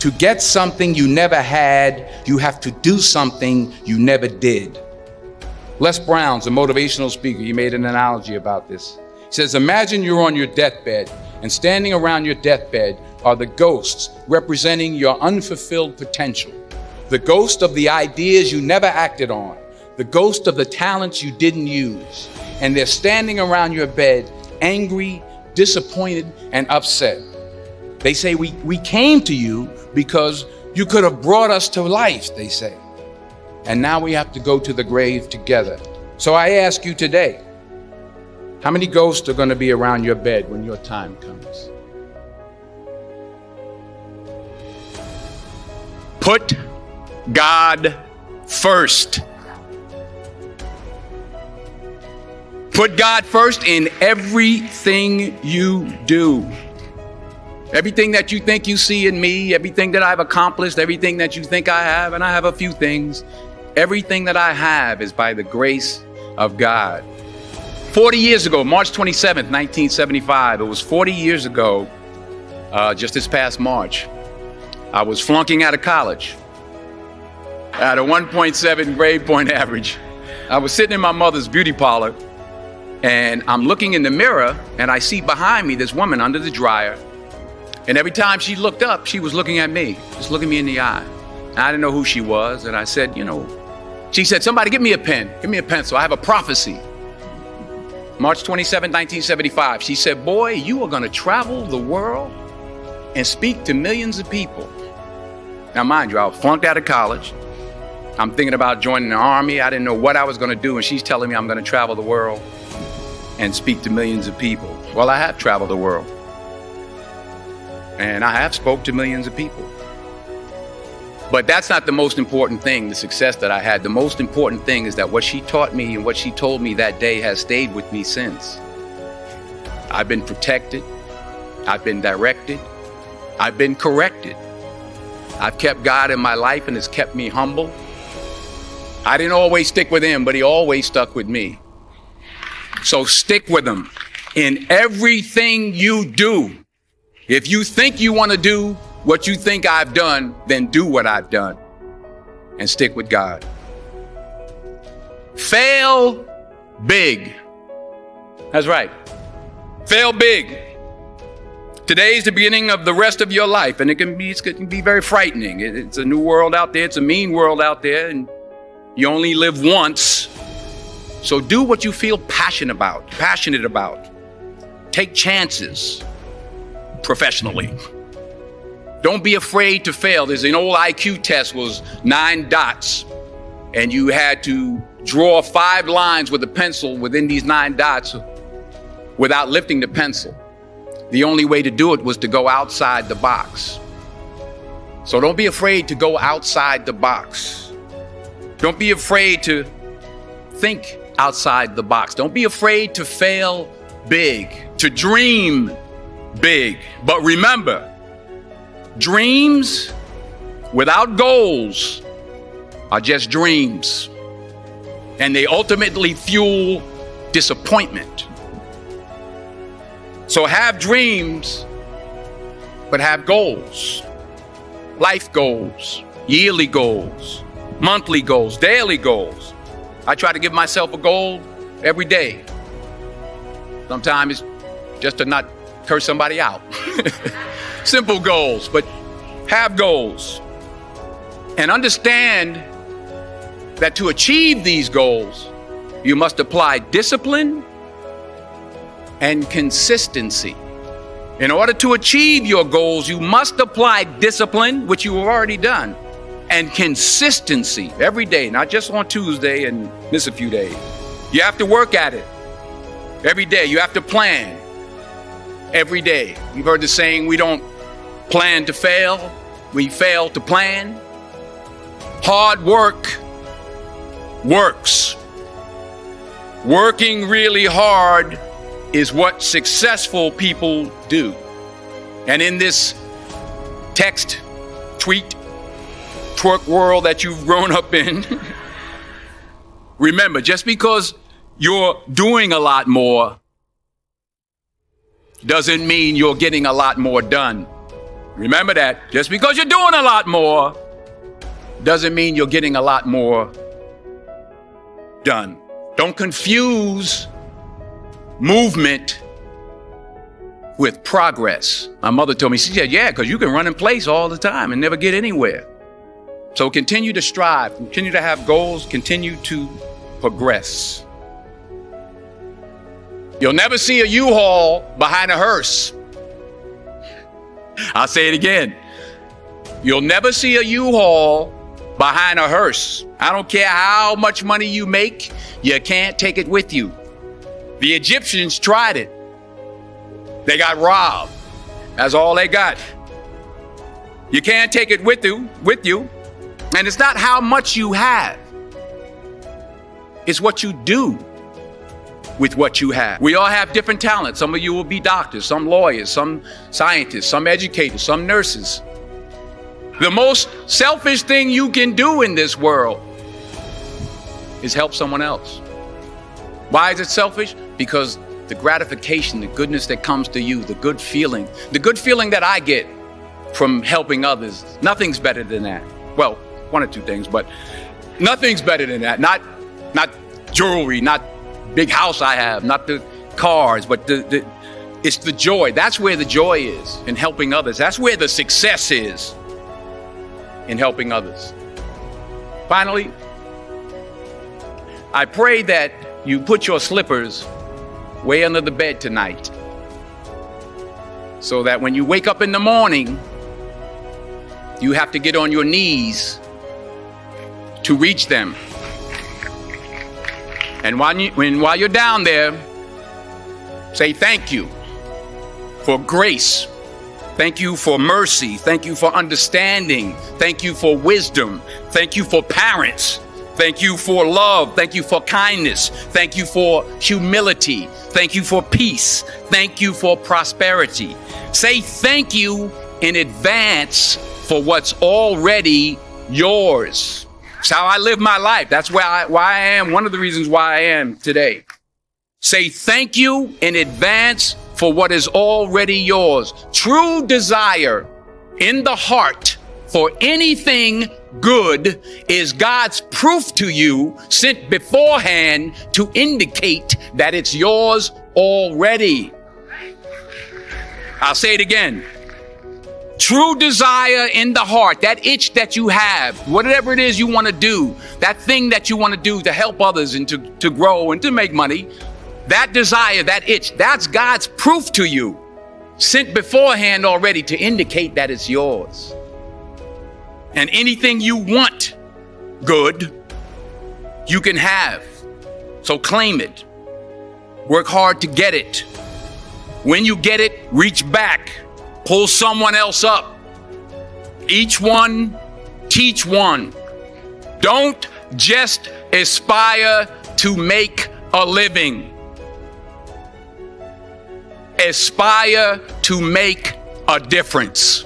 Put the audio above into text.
To get something you never had, you have to do something you never did. Les Brown's a motivational speaker. He made an analogy about this. He says, imagine you're on your deathbed, and standing around your deathbed are the ghosts representing your unfulfilled potential. The ghost of the ideas you never acted on. The ghost of the talents you didn't use. And they're standing around your bed, angry, disappointed, and upset. They say, we came to you because you could have brought us to life, they say. And now we have to go to the grave together. So I ask you today, how many ghosts are going to be around your bed when your time comes? Put God first. Put God first in everything you do. Everything that you think you see in me, everything that I've accomplished, everything that you think I have, and I have a few things, everything that I have is by the grace of God. 40 years ago, March 27th, 1975, it was 40 years ago, just this past March, I was flunking out of college. I had a 1.7 grade point average. I was sitting in my mother's beauty parlor, and I'm looking in the mirror, and I see behind me this woman under the dryer. And every time she looked up, she was looking at me, just looking me in the eye. And I didn't know who she was. And I said, she said, somebody give me a pen, give me a pencil. I have a prophecy. March 27, 1975. She said, boy, you are going to travel the world and speak to millions of people. Now, mind you, I was flunked out of college. I'm thinking about joining the army. I didn't know what I was going to do. And she's telling me I'm going to travel the world and speak to millions of people. Well, I have traveled the world. And I have spoke to millions of people. But that's not the most important thing, the success that I had. The most important thing is that what she taught me and what she told me that day has stayed with me since. I've been protected. I've been directed. I've been corrected. I've kept God in my life and it's kept me humble. I didn't always stick with him, but he always stuck with me. So stick with him in everything you do. If you think you want to do what you think I've done, then do what I've done and stick with God. Fail big. That's right. Fail big. Today's the beginning of the rest of your life, and it can be very frightening. It's a new world out there. It's a mean world out there, and you only live once. So do what you feel passionate about. Take chances professionally. Don't be afraid to fail. There's an old IQ test, was 9 dots, and you had to draw 5 lines with a pencil within these 9 dots without lifting the pencil. The only way to do it was to go outside the box. So don't be afraid to go outside the box. Don't be afraid to think outside the box. Don't be afraid to fail big, to dream big. But remember, dreams without goals are just dreams, and they ultimately fuel disappointment. So have dreams, but have goals. Life goals, yearly goals, monthly goals, daily goals. I try to give myself a goal every day. Sometimes it's just to not curse somebody out. Simple goals, but have goals. And understand that to achieve these goals, you must apply discipline and consistency. In order to achieve your goals, you must apply discipline, which you have already done, and consistency every day, not just on Tuesday and miss a few days. You have to work at it every day. You have to plan every day. You've heard the saying, we don't plan to fail, we fail to plan. Hard work works. Working really hard is what successful people do. And in this text, tweet, twerk world that you've grown up in, remember, just because you're doing a lot more doesn't mean you're getting a lot more done. Remember that. Just because you're doing a lot more doesn't mean you're getting a lot more done. Don't confuse movement with progress. My mother told me, she said, yeah, because you can run in place all the time and never get anywhere. So continue to strive, continue to have goals, continue to progress. You'll never see a U-Haul behind a hearse. I'll say it again. You'll never see a U-Haul behind a hearse. I don't care how much money you make, you can't take it with you. The Egyptians tried it. They got robbed. That's all they got. You can't take it with you. And it's not how much you have. It's what you do with what you have. We all have different talents. Some of you will be doctors, some lawyers, some scientists, some educators, some nurses. The most selfish thing you can do in this world is help someone else. Why is it selfish? Because the gratification, the goodness that comes to you, the good feeling that I get from helping others, nothing's better than that. Well, one or two things, but nothing's better than that. Not jewelry, not big house I have, not the cars, but it's the joy. That's where the joy is, in helping others. That's where the success is, in helping others. Finally, I pray that you put your slippers way under the bed tonight, so that when you wake up in the morning, you have to get on your knees to reach them. And while you're down there, say thank you for grace. Thank you for mercy. Thank you for understanding. Thank you for wisdom. Thank you for parents. Thank you for love. Thank you for kindness. Thank you for humility. Thank you for peace. Thank you for prosperity. Say thank you in advance for what's already yours. It's how I live my life. That's why I am, one of the reasons why I am today. Say thank you in advance for what is already yours. True desire in the heart for anything good is God's proof to you, sent beforehand to indicate that it's yours already. I'll say it again. True desire in the heart, that itch that you have, whatever it is you want to do, that thing that you want to do to help others and to grow and to make money, that desire, that itch, that's God's proof to you, sent beforehand already to indicate that it's yours. And anything you want good, you can have. So claim it. Work hard to get it. When you get it, reach back. Pull someone else up. Each one, teach one. Don't just aspire to make a living. Aspire to make a difference.